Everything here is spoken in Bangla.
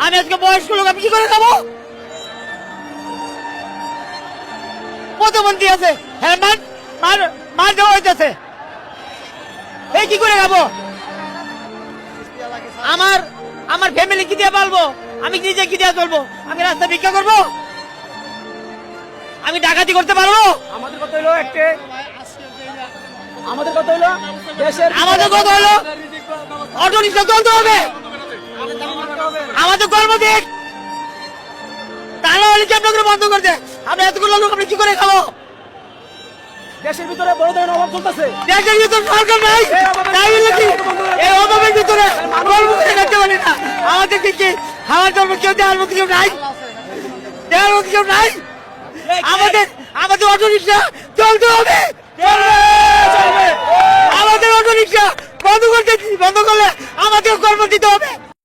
আমি আজকে বয়স্ক লোক, আমি কি করে খাবো? প্রধানমন্ত্রী আছে, হ্যাঁ মার দেওয়া হইতেছে, এই কি করে খাবো? আমার ফ্যামিলি কি দিয়ে পালবো? আমি নিজে কি দিয়ে চলবো? আমি রাস্তা ভিক্ষা করবো? আমি ডাকাতি করতে পারবো? আমাদের কথা হলো আমাদের কথা হলো অটো রিক্সা চলতে হবে, আমাদের কর্ম দিক, তা না হলে কি আপনাদের বন্ধ করতে? আমরা এতগুলো লোক আমরা কি করে খাবো? দেশের ভিতরে বড় ধরনের অভাব চলতেছে। দেশের ভিতরে সরকার নাই, তাই বলে কি এই অভাবের ভিতরে কর্ম করে করতে পারি না? আমাদের কি খাওয়ার জন্য কেউ দেওয়ার মতো কেউ নাই? দেওয়ার মতো কেউ নাই? আমাদের অটো রিক্সা চলতে হবে, আমাদের অটো রিক্সা বন্ধ করলে আমাদের কর্ম দিতে হবে।